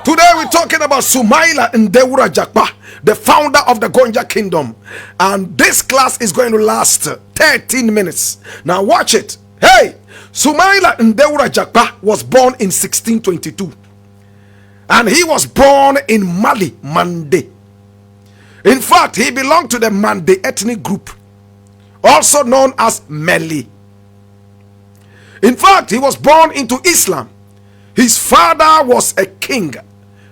Today we're talking about Sumaila Ndewura Jakpa, the founder of the Gonja kingdom. And this class is going to last 13 minutes. Now watch it. Hey, Sumaila Ndewura Jakpa was born in 1622. And he was born in Mali, Mande. In fact, he belonged to the Mande ethnic group, also known as Meli. In fact, he was born into Islam. His father was a king.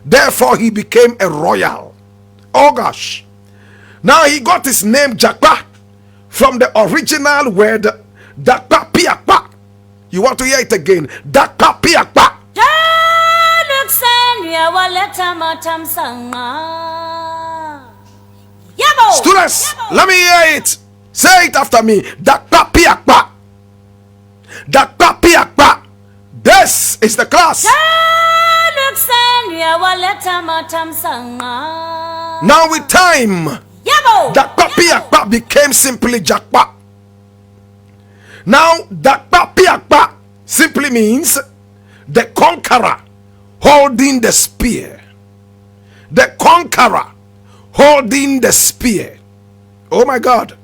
Therefore, he became a royal. Oh gosh. Now he got his name Jakpa from the original word Dakpa Piakpa. You want to hear it again? Dakpa Piakpa. Students, let me hear it. Say it after me. Dakpa Piakpa. Dakpa Piakpa. This is the class. Now with time, Dakpa Piakpa became simply Jakpa. Now Dakpa Piakpa simply means the conqueror holding the spear. The conqueror holding the spear. Oh my God.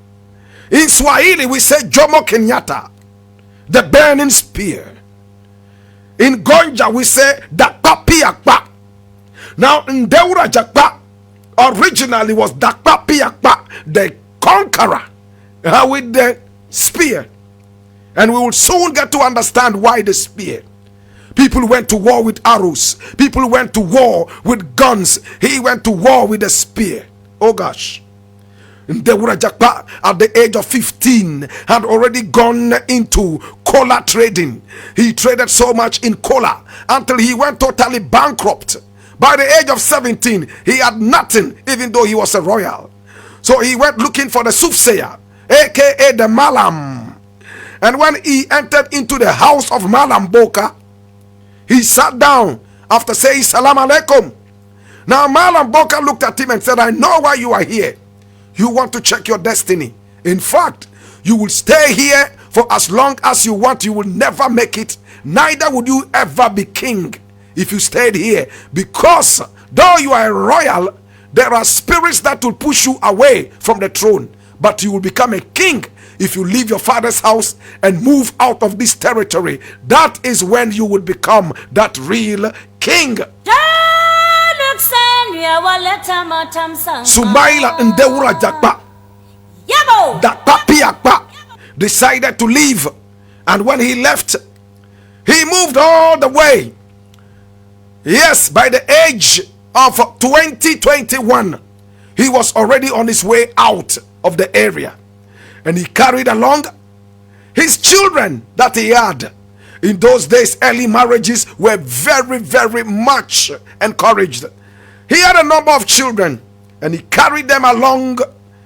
In Swahili we say Jomo Kenyatta, the burning spear. In Gonja we say Dakpa Piakpa. Now Ndewura Jakpa originally was Dakpa Piakpa, the conqueror with the spear. And we will soon get to understand why the spear. People went to war with arrows. People went to war with guns. He went to war with a spear. Oh gosh. Ndewura Jakpa at the age of 15 had already gone into cola trading. He traded so much in cola until he went totally bankrupt. By the age of 17, he had nothing, even though he was a royal. So he went looking for the soothsayer, aka the Malam. And when he entered into the house of Malam Boka, he sat down after saying Salam Alaikum. Now Malam Boka looked at him and said, I know why you are here. You want to check your destiny. In fact, you will stay here for as long as you want. You will never make it. Neither would you ever be king if you stayed here. Because though you are a royal, there are spirits that will push you away from the throne. But you will become a king if you leave your father's house and move out of this territory. That is when you will become that real king. Sumaila Ndewura Jakpa, Dakpa Piakpa, decided to leave. And when he left, he moved all the way. Yes, by the age of 2021, he was already on his way out of the area. And he carried along his children that he had. In those days, early marriages were very, very much encouraged. He had a number of children and he carried them along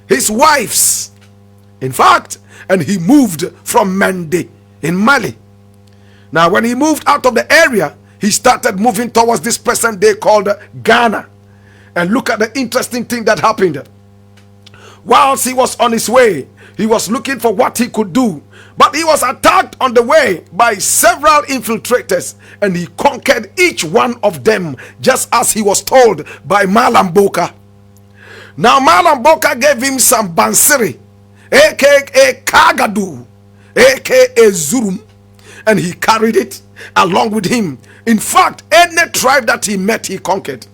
his wives. In fact, and he moved from Mande in Mali. Now, when he moved out of the area, he started moving towards this present day called Ghana. And look at the interesting thing that happened. Whilst he was on his way, he was looking for what he could do. But he was attacked on the way by several infiltrators, and he conquered each one of them, just as he was told by Malam Boka. Now Malam Boka gave him some Bansiri, aka Kagadu, aka Zurum, and he carried it along with him. In fact, any tribe that he met, he conquered.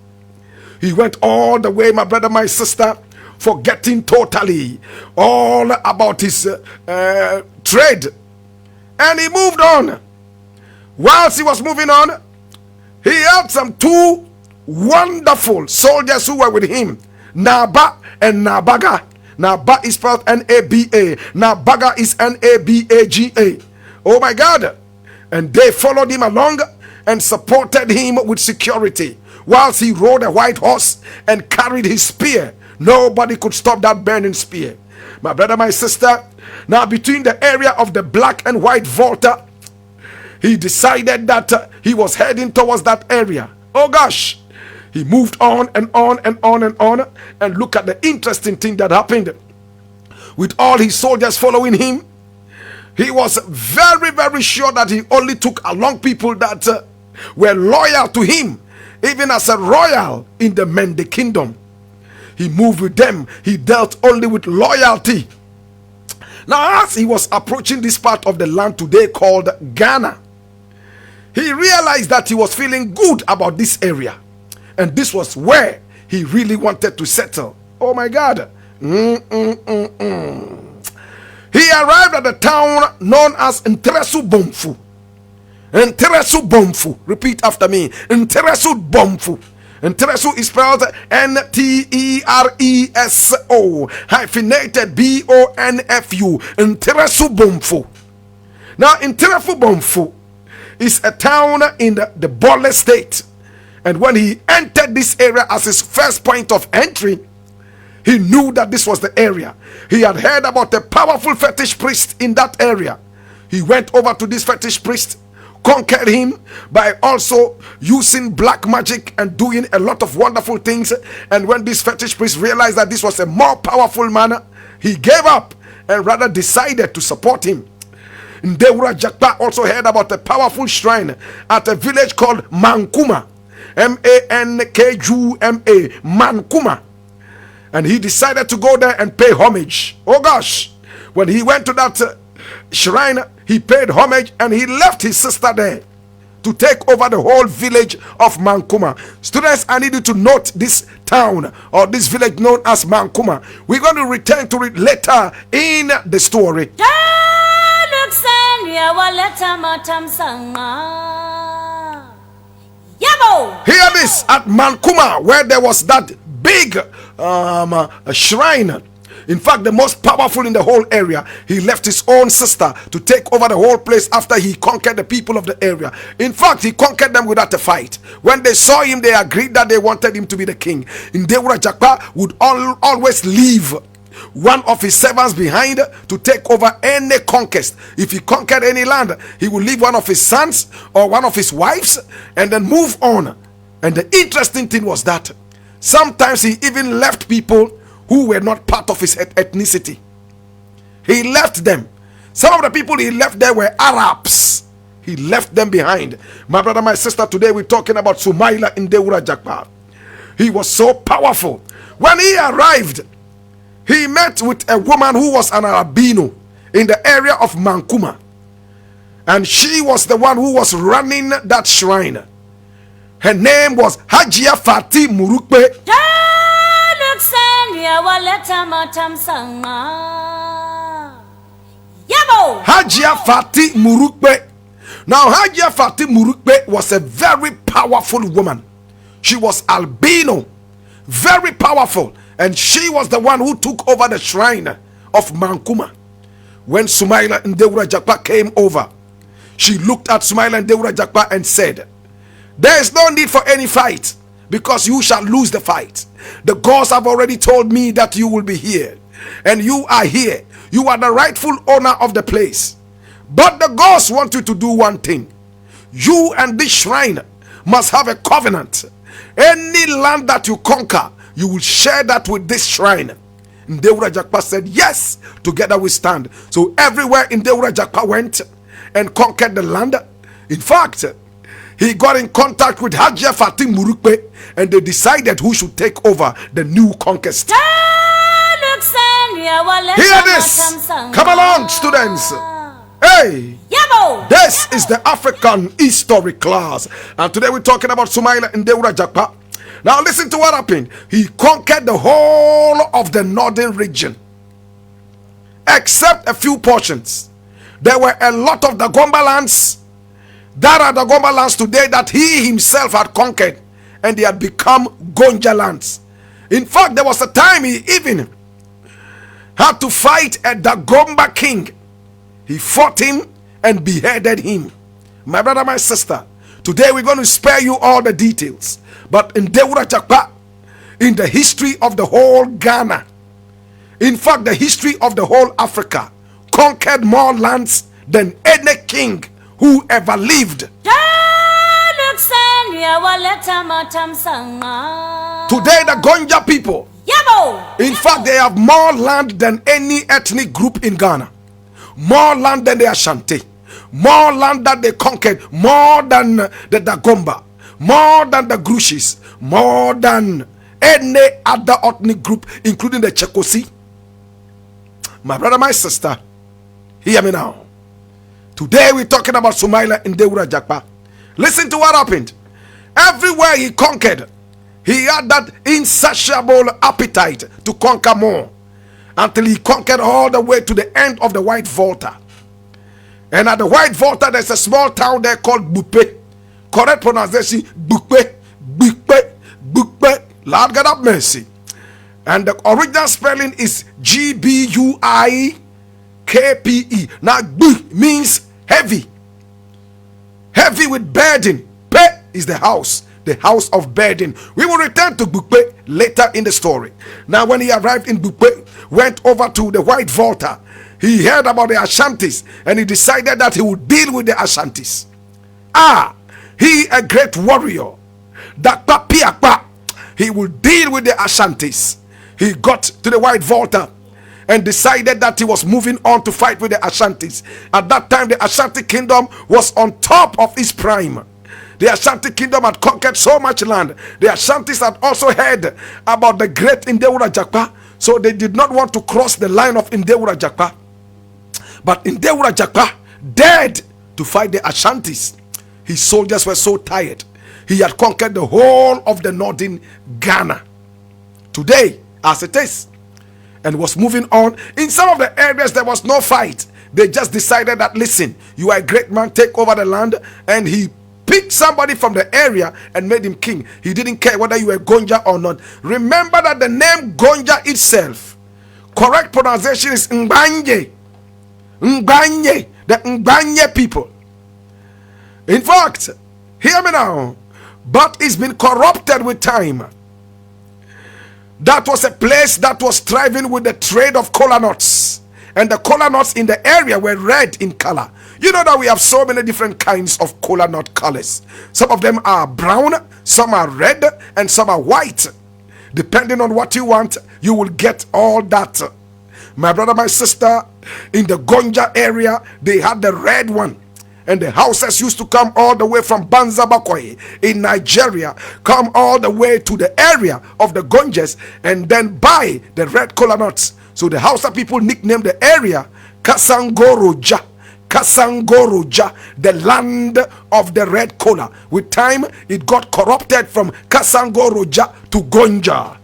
He went all the way, my brother, my sister, forgetting totally all about his trade. And he moved on. Whilst he was moving on, he had some two wonderful soldiers who were with him, Naba and Nabaga. Naba is spelled N-A-B-A. Nabaga is N-A-B-A-G-A. Oh my God. And they followed him along and supported him with security whilst he rode a white horse and carried his spear. Nobody could stop that burning spear. My brother, my sister, now between the area of the black and white Volta, he decided that he was heading towards that area. Oh gosh. He moved on and on and on and on. And look at the interesting thing that happened. With all his soldiers following him, he was very, very sure that he only took along people that were loyal to him. even as a royal in the Mende kingdom. He moved with them. He dealt only with loyalty. Now, as he was approaching this part of the land today called Ghana, he realized that he was feeling good about this area. And this was where he really wanted to settle. Oh my God. He arrived at the town known as Nteresu Bomfu. Nteresu Bomfu. Repeat after me. Nteresu Bomfu. Nteresu is spelled N-T-E-R-E-S-O hyphenated B-O-N-F-U. Nteresu Bomfu. Now, Nteresu Bomfu is a town in the Bole state. And when he entered this area as his first point of entry, he knew that this was the area. He had heard about a powerful fetish priest in that area. He went over to this fetish priest, conquered him by also using black magic and doing a lot of wonderful things. And when this fetish priest realized that this was a more powerful man, he gave up and rather decided to support him. Ndewura Jakpa also heard about a powerful shrine at a village called Mankuma, M-A-N-K-U-M-A, Mankuma. And he decided to go there and pay homage. Oh gosh, when he went to that shrine, he paid homage and he left his sister there to take over the whole village of Mankuma. Students, I need you to note this town or this village known as Mankuma. We're going to return to it later in the story. Hear this, at Mankuma, where there was that big shrine, in fact the most powerful in the whole area, he left his own sister to take over the whole place after he conquered the people of the area. In fact, he conquered them without a fight. When they saw him, they agreed that they wanted him to be the king. Ndewura Jakpa would always leave one of his servants behind to take over any conquest. If he conquered any land, he would leave one of his sons or one of his wives and then move on. And the interesting thing was that sometimes he even left people who were not part of his ethnicity. He left them. Some of the people he left there were Arabs. He left them behind. My brother, my sister, today we're talking about Sumaila Ndewura Jakpa. He was so powerful. When he arrived, he met with a woman who was an albino in the area of Mankuma. And she was the one who was running that shrine. Her name was Hajia Fati Murukbe. Hajia Fati Murukbe. Now, Hajia Fati Murukbe was a very powerful woman. She was albino, very powerful. And she was the one who took over the shrine of Mankuma. When Sumaila Ndewura Jakpa came over, she looked at Sumaila Ndewura Jakpa and said, "There is no need for any fight, because you shall lose the fight. The gods have already told me that you will be here, and you are here. You are the rightful owner of the place. But the gods want you to do one thing. You and this shrine must have a covenant. Any land that you conquer, you will share that with this shrine." Ndewura Jakpa said, "Yes, together we stand." So everywhere Ndewura Jakpa went and conquered the land. In fact, he got in contact with Hajia Fati Murukbe, and they decided who should take over the new conquest. Hear this. Come along, students. Hey, this is the African history class, and today we're talking about Sumaila Ndewura Jakpa. Now listen to what happened. He conquered the whole of the northern region, except a few portions. There were a lot of the Gomba lands. There are the Gomba lands today that he himself had conquered, and they had become Gonja lands. In fact, there was a time he even had to fight a Dagomba king. He fought him and beheaded him. My brother, my sister, today we're going to spare you all the details. But in Ndewura Jakpa, in the history of the whole Ghana, in fact the history of the whole Africa, conquered more lands than any king who ever lived. Today the Gonja people, in fact they have more land than any ethnic group in Ghana. More land than the Ashanti. More land that they conquered, more than the Dagomba. more than the Grushis, more than any other ethnic group, including the Chekosi. My brother, my sister, hear me now. Today we're talking about Sumaila in Deura Jakpa. Listen to what happened. Everywhere he conquered, he had that insatiable appetite to conquer more, until he conquered all the way to the end of the White Volta. And at the White Volta, there's a small town there called Bupe. Correct pronunciation, Bupe, Bupe, Bupe. Lord God have mercy. And the original spelling is Gbuikepe. Now, Bu means heavy. Heavy with burden. Pe is the house of burden. We will return to Bupe later in the story. Now, when he arrived in Bupe, went over to the White Volta, he heard about the Ashantis, and he decided that he would deal with the Ashantis. He a great warrior. He will deal with the Ashantis. He got to the White Volta and decided that he was moving on to fight with the Ashantis. At that time, the Ashanti kingdom was on top of its prime. The Ashanti kingdom had conquered so much land. The Ashantis had also heard about the great Ndewura Jakpa, so they did not want to cross the line of Ndewura Jakpa. But Ndewura Jakpa dared to fight the Ashantis. His soldiers were so tired. He had conquered the whole of the northern Ghana. Today, as it is, and was moving on. In some of the areas, there was no fight. They just decided that, listen, you are a great man, take over the land. And he picked somebody from the area and made him king. He didn't care whether you were Gonja or not. Remember that the name Gonja itself, correct pronunciation is Mbanye. Mbanye, the Mbanye people. In fact, hear me now, but it's been corrupted with time. That was a place that was thriving with the trade of kola nuts. And the kola nuts in the area were red in color. You know that we have so many different kinds of kola nut colors. Some of them are brown, some are red, and some are white. Depending on what you want, you will get all that. My brother, my sister, in the Gonja area, they had the red one. And the houses used to come all the way from Banzabakoy in Nigeria, come all the way to the area of the Gonjas, and then buy the red kola nuts. So the Hausa people nicknamed the area Kasangoroja. Kasangoroja, the land of the red kola. With time, it got corrupted from Kasangoroja to Gonja.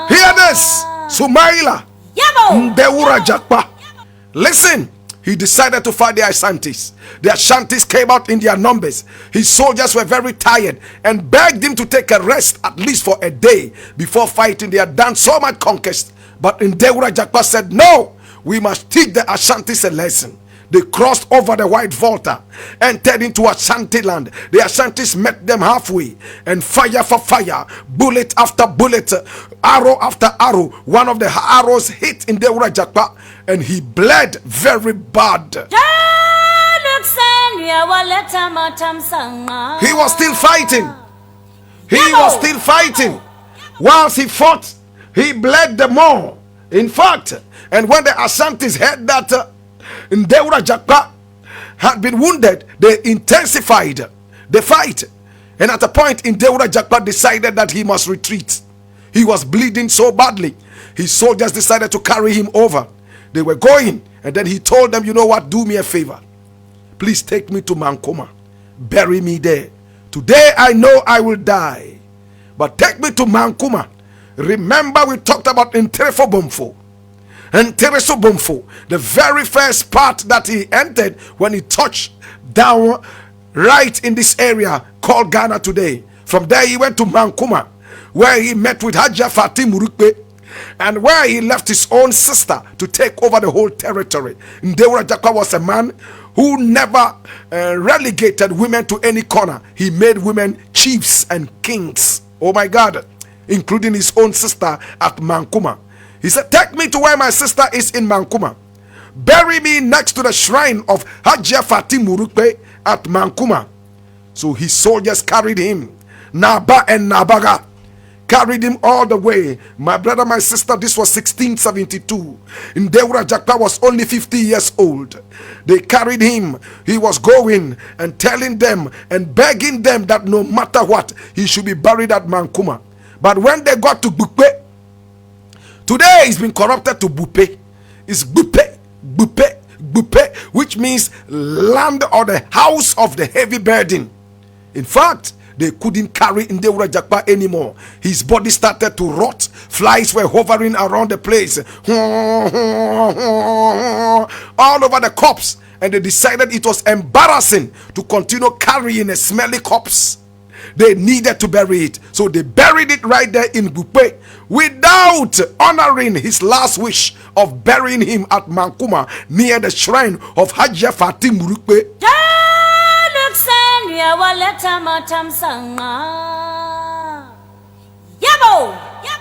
Hear this, Sumaila, Ndewura Jakpa. Listen, he decided to fight the Ashantis. The Ashantis came out in their numbers. His soldiers were very tired and begged him to take a rest at least for a day before fighting. They had done so much conquest. But Ndewura Jakpa said, no, we must teach the Ashantis a lesson. They crossed over the White Volta, entered into Ashanti land. The Ashantis met them halfway, and fire for fire, bullet after bullet, arrow after arrow. One of the arrows hit in Ndewura Jakpa, and he bled very bad. He was still fighting. He was still fighting. Whilst he fought, he bled the more. In fact, and when the Ashantis heard that Ndewura Jakpa had been wounded, they intensified the fight. And at a point, Ndewura Jakpa decided that he must retreat. He was bleeding so badly. His soldiers decided to carry him over. They were going, and then he told them, you know what, do me a favor. Please take me to Mankoma. Bury me there. Today I know I will die, but take me to Mankoma. Remember, we talked about Nterefo Bomfo. And Tereso Bomfo, the very first part that he entered when he touched down right in this area called Ghana today. From there he went to Mankoma, where he met with Hajia Fatim Murukpe, and where he left his own sister to take over the whole territory. Ndewura Jakpa was a man who never relegated women to any corner. He made women chiefs and kings. Oh my God, including his own sister at Mankoma. He said, take me to where my sister is in Mankoma. Bury me next to the shrine of Hajia Fatim Murukpe at Mankoma. So his soldiers carried him, Naba and Nabaga, carried him all the way. My brother, my sister, this was 1672. Ndewura Jakpa was only 50 years old. They carried him. He was going and telling them and begging them that no matter what, he should be buried at Mankuma. But when they got to Bupe, today it's been corrupted to Bupe. It's Bupe, Bupe, Bupe, which means land or the house of the heavy burden. In fact, they couldn't carry Ndewura Jakpa anymore. His body started to rot. Flies were hovering around the place, all over the corpse. And they decided it was embarrassing to continue carrying a smelly corpse. They needed to bury it. So they buried it right there in Bupe without honoring his last wish of burying him at Mankuma near the shrine of Hajia Fatim Murukpe.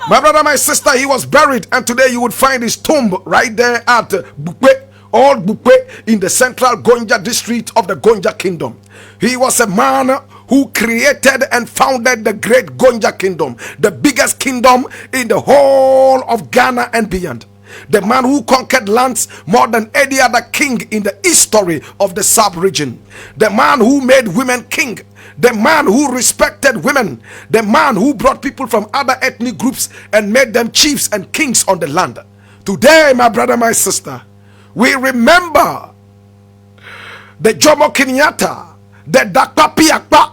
My brother, my sister, he was buried, and today you would find his tomb right there at Bupe, old Bupe, in the central Gonja district of the Gonja kingdom. He was a man who created and founded the great Gonja kingdom, the biggest kingdom in the whole of Ghana and beyond. The man who conquered lands more than any other king in the history of the sub-region. The man who made women king. The man who respected women. The man who brought people from other ethnic groups and made them chiefs and kings on the land. Today, my brother, my sister, we remember the Jomo Kenyatta, the Dakpa Piakpa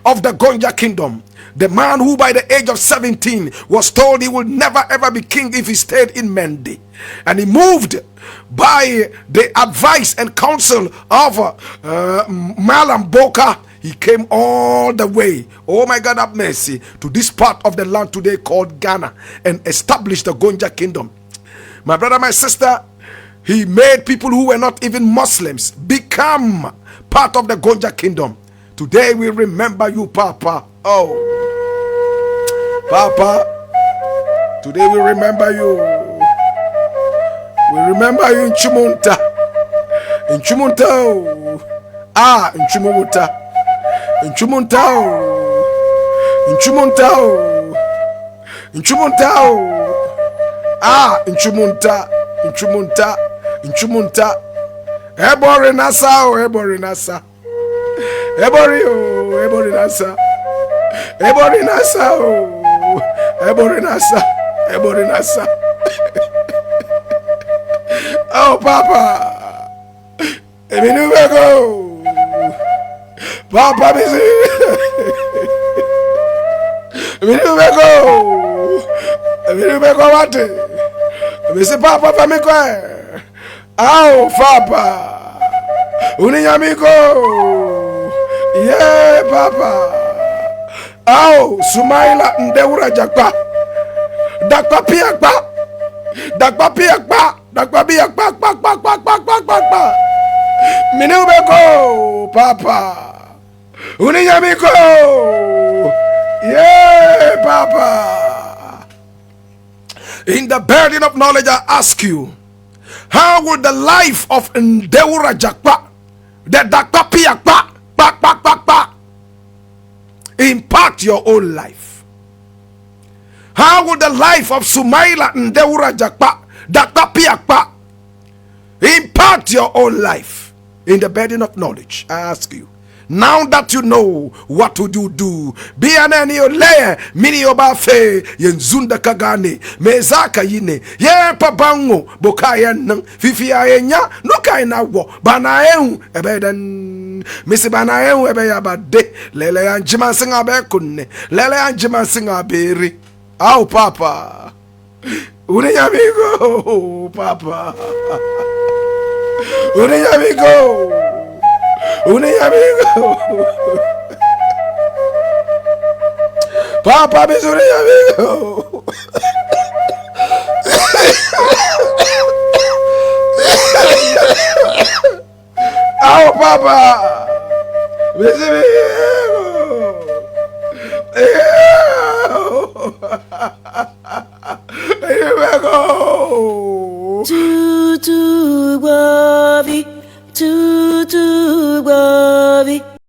of the Gonja kingdom. The man who by the age of 17 was told he would never ever be king if he stayed in Mendi. And he moved by the advice and counsel of Malam Boka. He came all the way, oh my God have mercy, to this part of the land today called Ghana and established the Gonja kingdom. My brother, my sister, he made people who were not even Muslims become part of the Gonja kingdom. Today we remember you, Papa. Oh, Papa, today we remember you. We remember you in Chimunta. In Chimunta. In Chimunta. In Chimunta. In Chimunta. In Chimunta. In Chimunta. In Chimunta. In Chimunta. Ebori Nasa. Ebori Nasa. Ebori Nasa. Ebori Nasa. Ebori Nasa. Ebori Nasa. Oh, Papa. Eminubego. Papa, busy. Eminubego. Eminubego, what? Missy Papa, Famiko. Oh, Papa. Uniamigo. Yeah, Papa. Oh, Sumaila Ndewura Jakpa. Dakpa Piakpa. Dakpa Piakpa. Dakpa Piakpa. Minubeko, Papa. Uniamiko. Yeah, Papa. In the burden of knowledge, I ask you, how would the life of Ndewura Jakpa, the Dakpa Piakpa, impact your own life? How would the life of Sumaila Ndewura Jakpa, Dakpa Piakpa, impact your own life? In the burden of knowledge, I ask you, now that you know, what would you do? Be an any layer, mini obafe, yenzunda kagane, mezaka yine, ye pabango, bokayan, fifiaenya, no kaina wo, banaeu, ebeden, Missy banaeu, ebeyabade, lele and jimasinga bekunne, lele and jimasinga berry. Au, Papa, amigo, Papa. Amigo. Papa, amigo. Oh, Papa.